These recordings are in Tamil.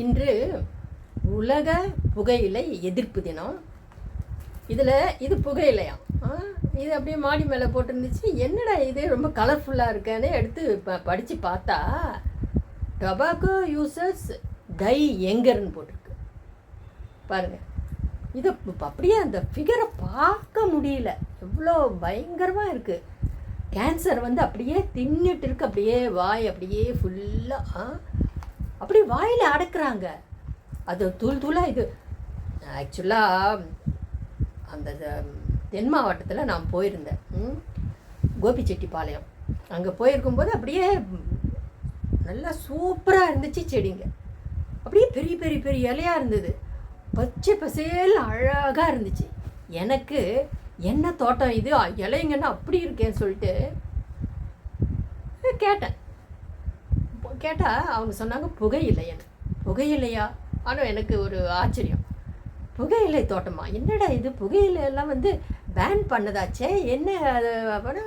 இன்று உலக புகையிலை எதிர்ப்பு தினம். இது புகையிலையாம். இது அப்படியே மாடி மேலே போட்டுருந்துச்சு. என்னடா இது ரொம்ப கலர்ஃபுல்லாக இருக்கேன்னு எடுத்து படித்து பார்த்தா டொபாக்கோ யூசர்ஸ் டை யங்கர்னு போட்டிருக்கு பாருங்கள். இதை அப்படியே அந்த ஃபிகரை பார்க்க முடியல, எவ்வளோ பயங்கரமாக இருக்குது. கேன்சர் வந்து அப்படியே தின்னுட்டு இருக்கு, அப்படியே வாய் அப்படியே ஃபுல்லாக அப்படியே வாயில் அடக்குறாங்க. அது தூளாக. இது ஆக்சுவலாக அந்த தென் மாவட்டத்தில் நான் போயிருந்தேன், கோபிச்செட்டிப்பாளையம். அங்கே போயிருக்கும்போது அப்படியே நல்லா சூப்பராக இருந்துச்சு. செடிங்க அப்படியே பெரிய பெரிய பெரிய இலையாக இருந்தது, பச்சை பசேல் அழகாக இருந்துச்சு. எனக்கு என்ன தோட்டம் இது, இலைங்கன்னா அப்படி இருக்கேன்னு சொல்லிட்டு கேட்டால் அவங்க சொன்னாங்க புகையிலைன்னு. புகையிலையா? ஆனால் எனக்கு ஒரு ஆச்சரியம், புகையிலை தோட்டமா? என்னடா இது, புகையிலையெல்லாம் வந்து பேன் பண்ணதாச்சே என்ன அது? அப்படின்னா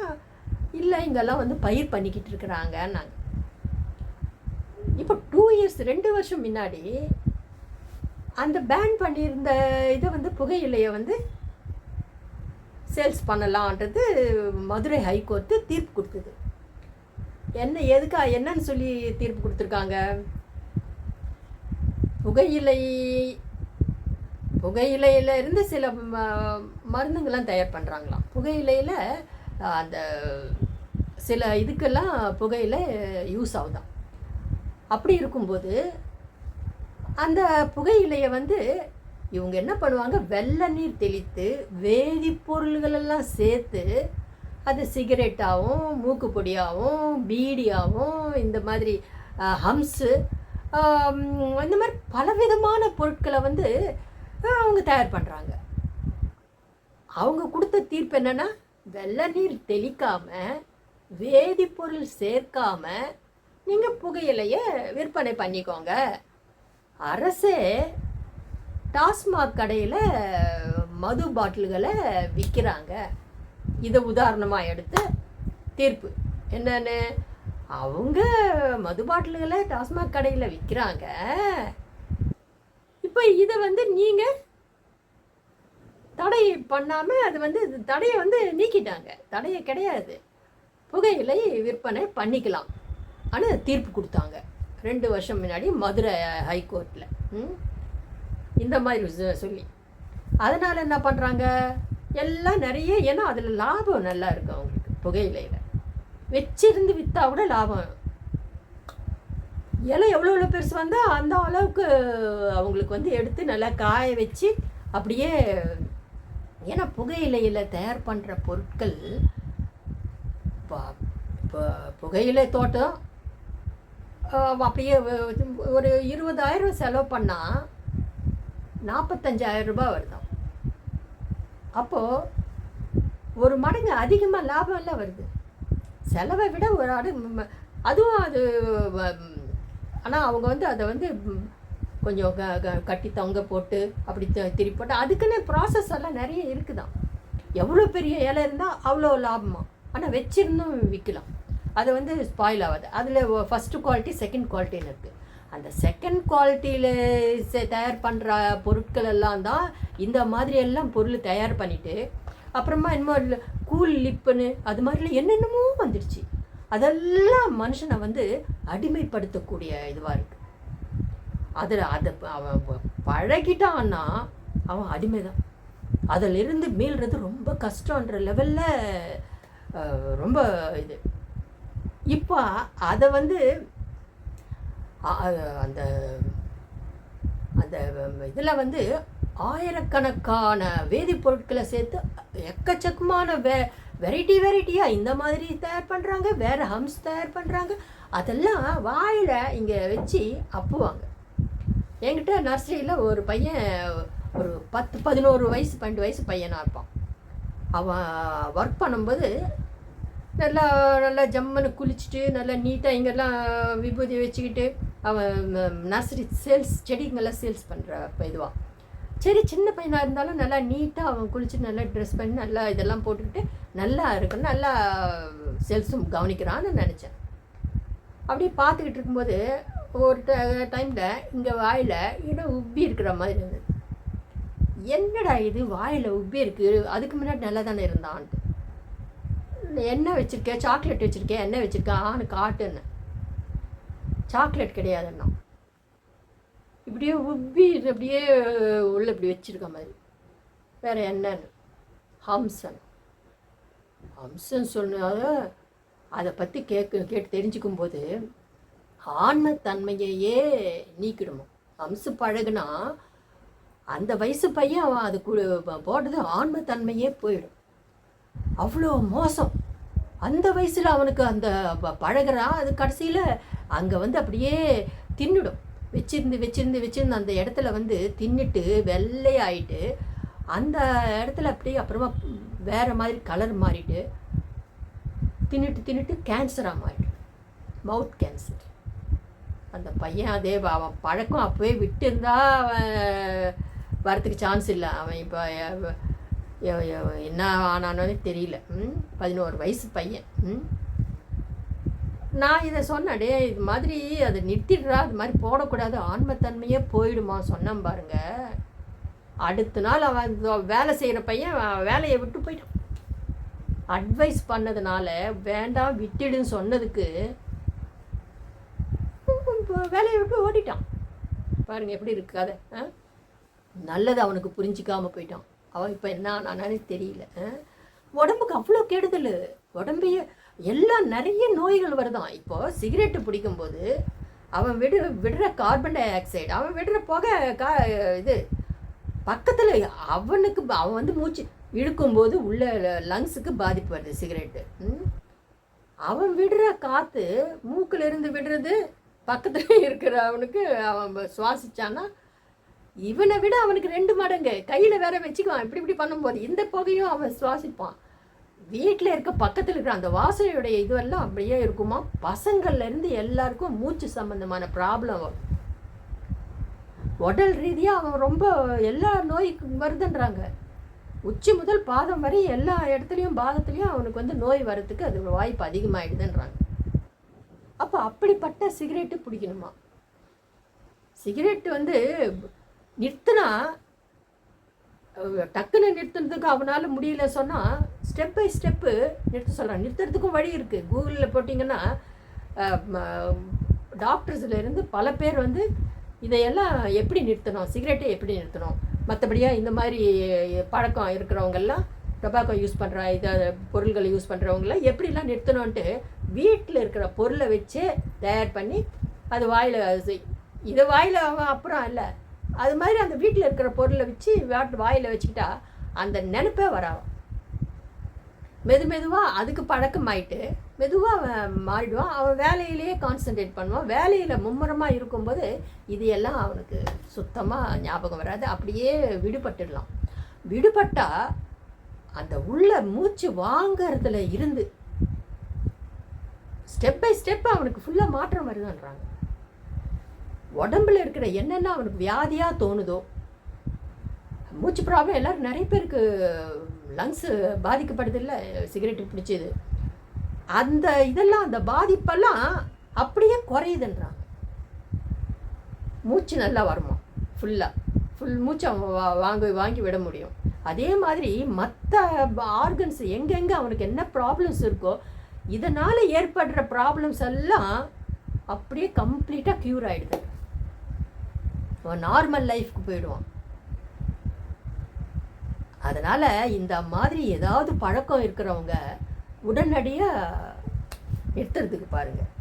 இல்லை, இங்கெல்லாம் வந்து பயிர் பண்ணிக்கிட்டு இருக்கிறாங்க. நாங்கள் இப்போ 2 இயர்ஸ் 2 வருஷம் முன்னாடி அந்த பேன் பண்ணியிருந்த இதை வந்து புகையிலையை வந்து சேல்ஸ் பண்ணலான்றது மதுரை ஹைகோர்ட்டு தீர்ப்பு கொடுத்தது. என்னன்னு சொல்லி தீர்ப்பு கொடுத்துருக்காங்க? புகையிலையில் இருந்து சில மருந்துங்கள்லாம் தயார் பண்ணுறாங்களாம். புகையிலையில் அந்த சில இதுக்கெல்லாம் புகையிலை யூஸ் ஆகுதான். அப்படி இருக்கும்போது அந்த புகையிலையை வந்து இவங்க என்ன பண்ணுவாங்க, வெள்ளை நீர் தெளித்து வேதிப்பொருள்களெல்லாம் சேர்த்து அது சிகரெட்டாகவும் மூக்குப்பொடியாகவும் பீடியாகவும் இந்த மாதிரி ஹம்ஸு இந்த மாதிரி பலவிதமான பொருட்களை வந்து அவங்க தயார் பண்ணுறாங்க. அவங்க கொடுத்த தீர்ப்பு என்னென்னா, வெள்ளை நீர் தெளிக்காமல் வேதிப்பொருள் சேர்க்காமல் நீங்கள் புகையிலையை விற்பனை பண்ணிக்கோங்க. அரசே டாஸ்மாக் கடையில் மது பாட்டில்களை விற்கிறாங்க. இதை உதாரணமாக எடுத்து தீர்ப்பு என்னன்னு, அவங்க மது பாட்டில்களை டாஸ்மாக் கடையில் விற்கிறாங்க. இப்போ இதை வந்து நீங்கள் தடை பண்ணாமல் அது வந்து தடையை வந்து நீக்கிட்டாங்க. தடையை கிடையாது, புகையிலை விற்பனை பண்ணிக்கலாம் ஆனால் தீர்ப்பு கொடுத்தாங்க 2 வருஷம் முன்னாடி மதுரை ஹைகோர்ட்டில். இந்த மாதிரி சொல்லி அதனால் என்ன பண்ணுறாங்க எல்லாம் நிறைய, ஏன்னா அதில் லாபம் நல்லா இருக்கும் அவங்களுக்கு. புகையிலையில் வச்சிருந்து விற்றா கூட லாபம். இலை எவ்வளோ பெருசு வந்தால் அந்த அளவுக்கு அவங்களுக்கு வந்து எடுத்து நல்லா காய வச்சு அப்படியே, ஏன்னா புகையிலையில் தயார் பண்ணுற பொருட்கள் புகையிலை தோட்டம் அப்படியே ஒரு 20,000 செலவு பண்ணால் 45,000 ரூபாய் வருதான். அப்போது ஒரு மடங்கு அதிகமாக லாபம் எல்லாம் வருது, செலவை விட ஒரு அதுவும் அது. ஆனால் அவங்க வந்து அதை வந்து கொஞ்சம் கட்டி தொங்க போட்டு அப்படி திருப்பி போட்டு அதுக்குன்னு ப்ராசஸ் எல்லாம் நிறைய இருக்குதான். எவ்வளோ பெரிய இலை இருந்தால் அவ்வளோ லாபமா, ஆனால் வச்சிருந்தும் விற்கலாம். அதை வந்து ஸ்பாயில் ஆகாது. அதில் ஃபஸ்ட்டு குவாலிட்டி செகண்ட் குவாலிட்டின்னு இருக்குது. அந்த செகண்ட் குவாலிட்டியில் தயார் பண்ணுற பொருட்கள் எல்லாம் தான் இந்த மாதிரி எல்லாம் பொருள் தயார் பண்ணிவிட்டு அப்புறமா இன்னும் கூல் லிப்புன்னு அது மாதிரிலாம் என்னென்னமோ வந்துடுச்சு. அதெல்லாம் மனுஷனை வந்து அடிமைப்படுத்தக்கூடிய இதுவாக இருக்குது. அதை அவன் பழகிட்டான்னா அவன் அடிமை தான். அதிலிருந்து மீள்றது ரொம்ப கஷ்டன்ற லெவலில் ரொம்ப இது. இப்போ அதை வந்து அந்த அந்த இதில் வந்து ஆயிரக்கணக்கான வேதிப்பொருட்களை சேர்த்து எக்கச்சக்கமான வெரைட்டியாக இந்த மாதிரி தயார் பண்ணுறாங்க, வேறு ஹம்ஸ் தயார் பண்ணுறாங்க. அதெல்லாம் வாயில் இங்கே வச்சு அப்புவாங்க. என்கிட்ட நர்சரியில் ஒரு பையன் ஒரு 10-11 வயசு 12 வயசு பையனாக இருப்பான். அவன் ஒர்க் பண்ணும்போது நல்லா ஜம்முன்னு குளிச்சுட்டு நல்லா நீட்டாக இங்கெல்லாம் விபூதி வச்சுக்கிட்டு அவன் நர்சரி செடிங்கெல்லாம் சேல்ஸ் பண்ணுற இதுவாக. சரி, சின்ன பையனாக இருந்தாலும் நல்லா நீட்டாக அவன் குளிச்சுட்டு நல்லா ட்ரெஸ் பண்ணி நல்லா இதெல்லாம் போட்டுக்கிட்டு நல்லா இருக்கணும், நல்லா சேல்ஸும் கவனிக்கிறான்னு நினச்சேன். அப்படியே பார்த்துக்கிட்டு இருக்கும்போது ஒரு டைமில் இங்கே வாயில் இன்னும் உப்பி இருக்கிற மாதிரி இருந்தது. என்னடா இது வாயில் உப்பி இருக்குது, அதுக்கு முன்னாடி நல்லா தானே இருந்தான்ட்டு. எண்ணெய் வச்சுருக்கேன், சாக்லேட் வச்சுருக்கேன், எண்ணெய் வச்சுருக்கேன், ஆன்னு காட்டுன்னு. சாக்லேட் கிடையாதுன்னா இப்படியே உப்பி அப்படியே உள்ள இப்படி வச்சுருக்க மாதிரி. வேறு என்னன்னு ஹம்சன் சொன்னாத அதை பற்றி கேட்டு தெரிஞ்சுக்கும் போது ஆன்மத்தன்மையையே நீக்கிடுமோ. ஹம்சு பழகுனா அந்த வயசு பையன் அவன் அது போடுறது ஆன்மத்தன்மையே போயிடும். அவ்வளோ மோசம். அந்த வயசில் அவனுக்கு அந்த பழகிறான், அது கடைசியில் அங்கே அப்படியே தின்னுடும். வச்சிருந்து அந்த இடத்துல தின்னுட்டு வெள்ளையாயிட்டு அந்த இடத்துல அப்படியே அப்புறமா வேறு மாதிரி கலர் மாறிட்டு தின்னுட்டு கேன்சராக மாறிட்டு, மவுத் கேன்சர். அந்த பையன் அதே அவன் பழக்கம் அப்போவே விட்டு இருந்தால் அவன் வரத்துக்கு சான்ஸ் இல்லை. அவன் இப்போ என்ன ஆனானே தெரியல. 11 வயசு பையன். நான் இதை சொன்னடே இது மாதிரி அதை நிறுத்திடுறா, அது மாதிரி போடக்கூடாது, ஆன்மத்தன்மையே போயிடுமா சொன்னேன் பாருங்க. அடுத்த நாள் அவன் வேலை செய்கிற பையன் வேலையை விட்டு போயிட்டான். அட்வைஸ் பண்ணதுனால வேண்டாம் விட்டுடுன்னு சொன்னதுக்கு வேலையை விட்டு ஓடிட்டான். பாருங்கள் எப்படி இருக்கு கதை. நல்லது அவனுக்கு புரிஞ்சிக்காமல் போயிட்டான். அவன் இப்போ என்ன ஆனானே தெரியல. உடம்புக்கு அவ்வளோ கெடுதல். உடம்பையே எல்லாம் நிறைய நோய்கள் வருதான். இப்போது சிகரெட்டு பிடிக்கும்போது அவன் விடுற கார்பன் டை ஆக்சைடு, அவன் விடுற புகை இது பக்கத்தில் அவன் மூச்சு இழுக்கும்போது உள்ள லங்ஸுக்கு பாதிப்பு வருது சிகரெட்டு. அவன் விடுற காற்று மூக்கில் இருந்து விடுறது பக்கத்தில் இருக்கிற அவனுக்கு அவன் சுவாசிச்சான்னா இவனை விட அவனுக்கு 2 மடங்கு கையில் வேற வச்சுக்குவான். இப்படி பண்ணும்போது இந்த புகையும் அவன் சுவாசிப்பான். வீட்டில் இருக்க பக்கத்தில் இருக்கிற அந்த வாசனையுடைய இதுவெல்லாம் அப்படியே இருக்குமா. பசங்கள்லேருந்து எல்லாருக்கும் மூச்சு சம்பந்தமான ப்ராப்ளம் வரும். உடல் ரீதியாக அவன் ரொம்ப எல்லா நோய்க்கு வருதுன்றாங்க. உச்சி முதல் பாதம் வரை எல்லா இடத்துலையும் பாதத்துலேயும் அவனுக்கு நோய் வர்றதுக்கு அது வாய்ப்பு அதிகமாகிடுதுன்றாங்க. அப்போ அப்படிப்பட்ட சிகரெட்டு பிடிக்கணுமா? சிகரெட்டு நிறுத்தினா டக்குன்னு நிறுத்துறதுக்கு அவனால் முடியல சொன்னால் ஸ்டெப் பை ஸ்டெப்பு நிறுத்த சொல்கிறான். நிறுத்துறதுக்கும் வழி இருக்குது. கூகுளில் போட்டிங்கன்னா டாக்டர்ஸ்லேருந்து பல பேர் இதையெல்லாம் எப்படி நிறுத்தணும், சிகரெட்டை எப்படி நிறுத்தணும், மற்றபடியாக இந்த மாதிரி பழக்கம் இருக்கிறவங்கெல்லாம் டொபாக்கோ யூஸ் பண்ணுற இதை பொருள்களை யூஸ் பண்ணுறவங்களாம் எப்படிலாம் நிறுத்தணுன்ட்டு வீட்டில் இருக்கிற பொருளை வச்சு தயார் பண்ணி அது வாயில் இதை வாயில் அவன் அப்புறம் இல்லை, அது மாதிரி அந்த வீட்டில் இருக்கிற பொருளை வச்சு வாயில் வச்சுக்கிட்டா அந்த நினைப்பே வராவான். மெதுவாக அதுக்கு பழக்கமாயிட்டு மெதுவாக அவன் மாறிடுவான். அவன் வேலையிலேயே கான்சன்ட்ரேட் பண்ணுவான். வேலையில் மும்முரமாக இருக்கும்போது இது எல்லாம் அவனுக்கு சுத்தமாக ஞாபகம் வராது. அப்படியே விடுபட்டுடலாம். விடுபட்டால் அந்த உள்ள மூச்சு வாங்கிறதுல இருந்து ஸ்டெப் பை ஸ்டெப் அவனுக்கு ஃபுல்லாக மாற்றம் வருதுன்றாங்க. உடம்புல இருக்கிற என்னென்ன அவனுக்கு வியாதியாக தோணுதோ, மூச்சு ப்ராப்ளம் எல்லோரும் நிறைய பேருக்கு லங்ஸு பாதிக்கப்படுது இல்லை சிகரெட்டு பிடிச்சது, அந்த இதெல்லாம் அந்த பாதிப்பெல்லாம் அப்படியே குறையுதுன்றாங்க. மூச்சு நல்லா வருமா, ஃபுல் மூச்சு அவன் வாங்கி விட முடியும். அதே மாதிரி மற்ற ஆர்கன்ஸ் எங்கெங்கே அவனுக்கு என்ன ப்ராப்ளம்ஸ் இருக்கோ இதனால் ஏற்படுற ப்ராப்ளம்ஸ் எல்லாம் அப்படியே கம்ப்ளீட்டாக க்யூர் ஆகிடுது. அவன் நார்மல் லைஃப்க்கு போயிடுவான். அதனால் இந்த மாதிரி ஏதாவது பழக்கம் இருக்கிறவங்க உடனடியாக நிறுத்துறதுக்கு பாருங்கள்.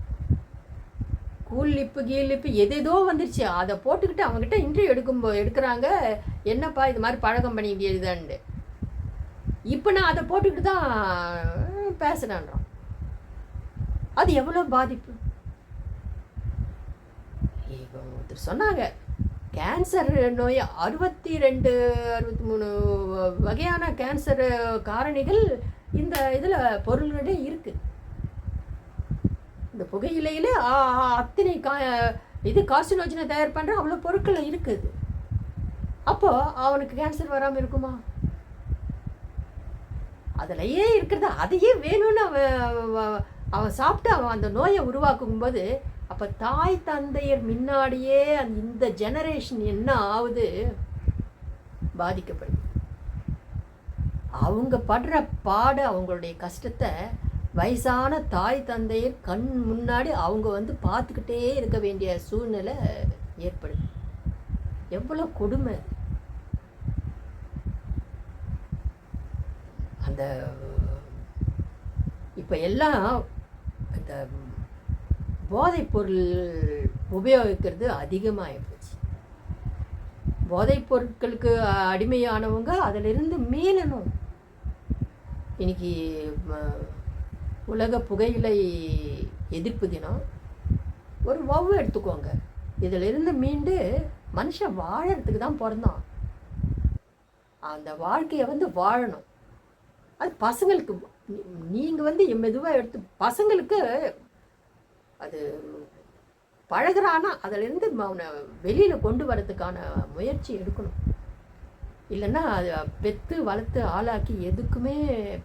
கூலிப்பு கீழிப்பு எதேதோ வந்துருச்சு, அதை போட்டுக்கிட்டு அவங்ககிட்ட இன்டர்வியூ எடுக்கிறாங்க. என்னப்பா இது மாதிரி பழக்கம் பண்ணிக்கிட்டேதான்ட்டு. இப்போ நான் அதை போட்டுக்கிட்டு தான் பேசுகிறேன்றான். அது எவ்வளோ பாதிப்பு. இப்போ ஒருத்தர் சொன்னாங்க கேன்சர் நோய் 62 63 வகையான கேன்சர் காரணிகள் இந்த இதில் பொருள்களே இருக்குது. இந்த புகையிலையில் அத்தனை இது கார்சினோஜனை தயார் பண்ணுற அவ்வளோ பொருட்கள் இருக்குது. அப்போது அவனுக்கு கேன்சர் வராமல் இருக்குமா? அதிலையே இருக்கிறது அதையே வேணும்னு அவன் சாப்பிட்டு அவன் அந்த நோயை உருவாக்கும் போது அப்போ தாய் தந்தையர் முன்னாடியே இந்த ஜெனரேஷன் என்ன ஆகுது, பாதிக்கப்படுது. அவங்க படுற பாடு, அவங்களுடைய கஷ்டத்தை வயசான தாய் தந்தையர் கண் முன்னாடி அவங்க பார்த்துக்கிட்டே இருக்க வேண்டிய சூழ்நிலை ஏற்படுது. எவ்வளோ கொடுமை! அந்த இப்போ எல்லாம் இந்த போதைப்பொருள் உபயோகிக்கிறது அதிகமாகிடுச்சு. போதைப் பொருட்களுக்கு அடிமையானவங்க அதிலிருந்து மீளணும். இன்னைக்கு உலக புகையிலை எதிர்ப்பு தினம். ஒரு வவ்வு எடுத்துக்கோங்க. இதிலிருந்து மீண்டு மனுஷன் வாழறதுக்கு தான் பிறந்தான். அந்த வாழ்க்கையை வாழணும். அது பசங்களுக்கு நீங்கள் மெதுவாக எடுத்து பசங்களுக்கு அது பழகிறானா அதிலிருந்து அவனை வெளியில் கொண்டு வரதுக்கான முயற்சி எடுக்கணும். இல்லைன்னா அது பெற்று வளர்த்து ஆளாக்கி எதுக்குமே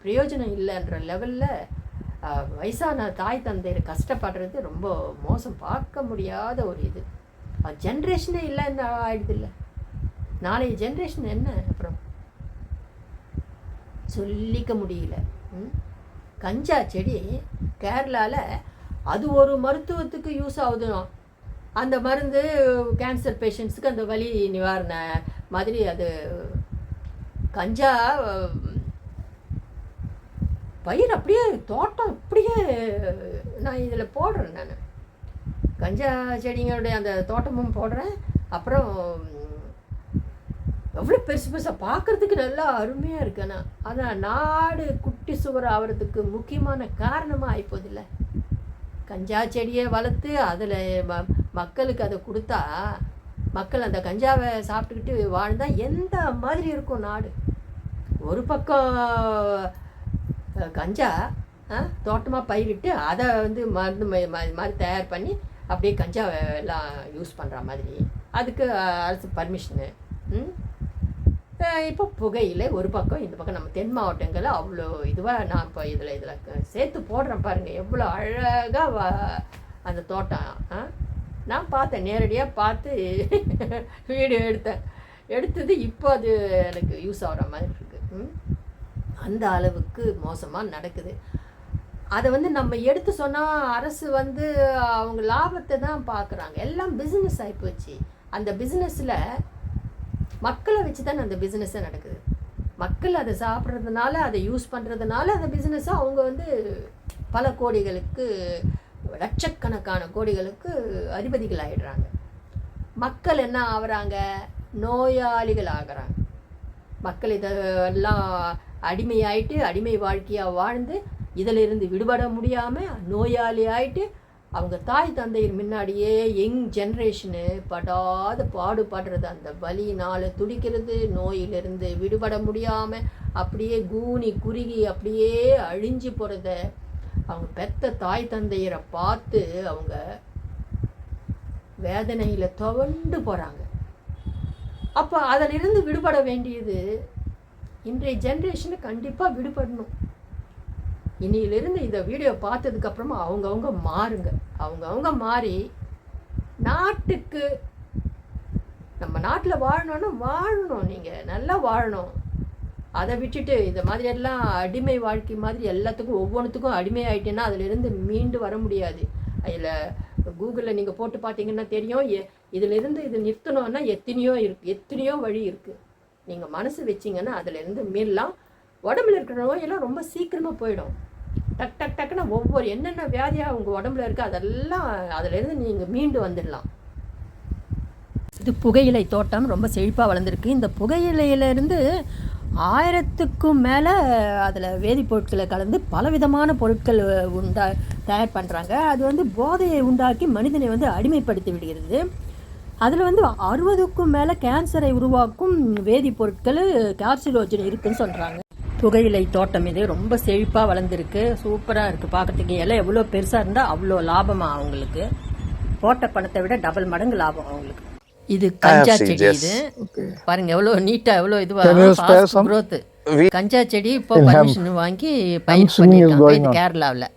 பிரயோஜனம் இல்லைன்ற லெவலில் வயசான தாய் தந்தையர் கஷ்டப்படுறது ரொம்ப மோசம். பார்க்க முடியாத ஒரு இது. ஜென்ரேஷனே இல்லைன்னு ஆயிடுது. இல்லை, நாளைய ஜென்ரேஷன் என்ன அப்புறம் சொல்லிக்க முடியல. கஞ்சா செடி கேரளாவில் அது ஒரு மருத்துவத்துக்கு யூஸ் ஆகுதுன்னா, அந்த மருந்து கேன்சர் பேஷண்ட்ஸுக்கு அந்த வலி நிவாரண மாதிரி. அது கஞ்சா பயிர் அப்படியே தோட்டம் அப்படியே நான் இதில் போடுறேன். நான் கஞ்சா செடிங்களுடைய அந்த தோட்டமும் போடுறேன். அப்புறம் எவ்வளோ பெருசு பெருசாக பார்க்குறதுக்கு நல்லா அருமையாக இருக்குண்ணா. ஆனால் நாடு குட்டி சுவர் ஆகிறதுக்கு முக்கியமான காரணமாக ஆகிப்போதில்லை. கஞ்சா செடியை வளர்த்து அதில் மக்களுக்கு அதை கொடுத்தா மக்கள் அந்த கஞ்சாவை சாப்பிட்டுக்கிட்டு வாழ்ந்தால் எந்த மாதிரி இருக்கும் நாடு? ஒரு பக்கம் கஞ்சா தோட்டமாக பயிரிட்டு அதை மருந்து மாதிரி தயார் பண்ணி அப்படியே கஞ்சாவை எல்லாம் யூஸ் பண்ணுற மாதிரி, அதுக்கு அரசு பர்மிஷனு. இப்போ புகையில ஒரு பக்கம், இந்த பக்கம் நம்ம தென் மாவட்டங்களில் அவ்வளோ இதுவாக நான் இப்போ இதில் சேர்த்து போடுறேன் பாருங்கள். எவ்வளோ அழகாக அந்த தோட்டம் நான் பார்த்தேன், நேரடியாக பார்த்து வீடியோ எடுத்தது. இப்போ அது எனக்கு யூஸ் ஆகிற மாதிரி இருக்குது. அந்த அளவுக்கு மோசமாக நடக்குது. அதை நம்ம எடுத்து சொன்னால் அரசு அவங்க லாபத்தை தான் பார்க்குறாங்க. எல்லாம் பிஸ்னஸ் ஆகிப்போச்சு. அந்த பிஸ்னஸில் மக்களை வச்சு தான் அந்த பிஸ்னஸே நடக்குது. மக்கள் அதை சாப்பிட்றதுனால, அதை யூஸ் பண்ணுறதுனால அந்த பிஸ்னஸை அவங்க பல கோடிகளுக்கு, லட்சக்கணக்கான கோடிகளுக்கு அதிபதிகள் ஆகிடுறாங்க. மக்கள் என்ன ஆகுறாங்க? நோயாளிகள் ஆகிறாங்க. மக்கள் இதெல்லாம் அடிமையாயிட்டு அடிமை வாழ்க்கையாக வாழ்ந்து இதிலிருந்து விடுபட முடியாமல் நோயாளி ஆகிட்டு அவங்க தாய் தந்தையர் முன்னாடியே யங் ஜென்ரேஷனு படாத பாடுபடுறது, அந்த வலியினால் துடிக்கிறது, நோயிலிருந்து விடுபட முடியாமல் அப்படியே கூனி குறுகி அப்படியே அழிஞ்சு போகிறத அவங்க பெத்த தாய் தந்தையரை பார்த்து அவங்க வேதனையில் துவண்டு போகிறாங்க. அப்போ அதிலிருந்து விடுபட வேண்டியது இன்றைய ஜென்ரேஷனு கண்டிப்பாக விடுபடணும். இன்னிலிருந்து இந்த வீடியோ பார்த்ததுக்கப்புறமா அவங்கவுங்க மாறுங்க. அவங்கவுங்க மாறி நாட்டுக்கு, நம்ம நாட்டில் வாழணும். நீங்கள் நல்லா வாழணும். அதை விட்டுட்டு இந்த மாதிரியெல்லாம் அடிமை வாழ்க்கை மாதிரி எல்லாத்துக்கும் ஒவ்வொன்றுத்துக்கும் அடிமை ஆகிட்டேன்னா அதிலிருந்து மீண்டு வர முடியாது. அதில் கூகுளில் நீங்கள் போட்டு பார்த்தீங்கன்னா தெரியும். இதிலிருந்து இது நிறுத்தணும்னா எத்தனையோ வழி இருக்குது. நீங்கள் மனசு வச்சிங்கன்னா அதிலிருந்து மீறலாம். உடம்புல இருக்கிற நோயெல்லாம் ரொம்ப சீக்கிரமாக போயிடும். டக்குன்னு ஒவ்வொரு என்னென்ன வியாதியாக உங்கள் உடம்புல இருக்குது அதெல்லாம் அதிலிருந்து நீங்கள் மீண்டு வந்துடலாம். இது புகையிலை தோட்டம் ரொம்ப செழிப்பாக வளர்ந்துருக்கு. இந்த புகையிலையிலேருந்து 1000க்கும் மேலே அதில் வேதிப்பொருட்களை கலந்து பலவிதமான பொருட்கள் தயார் பண்ணுறாங்க. அது போதையை உண்டாக்கி மனிதனை அடிமைப்படுத்தி விடுகிறது. அதில் 60க்கும் மேலே கேன்சரை உருவாக்கும் வேதிப்பொருட்கள், கார்சினோஜன் இருக்குன்னு சொல்கிறாங்க. புகையிலை தோட்டம் இது ரொம்ப செழிப்பாக வளர்ந்துருக்கு. சூப்பராக இருக்குது பார்க்கறதுக்கு. எல்லாம் எவ்வளோ பெருசாக இருந்தால் அவ்வளோ லாபமாக அவங்களுக்கு. போட்ட பணத்தை விட டபுள் மடங்கு லாபம் அவங்களுக்கு. இது கஞ்சா செடி. இது பாருங்க எவ்வளோ நீட்டாக, எவ்வளோ இதுவாக க்ரோத்து. கஞ்சா செடி இப்போ பர்மிஷன் வாங்கி பயிர் பண்ணியிருக்காங்க. இது கேரளாவில்.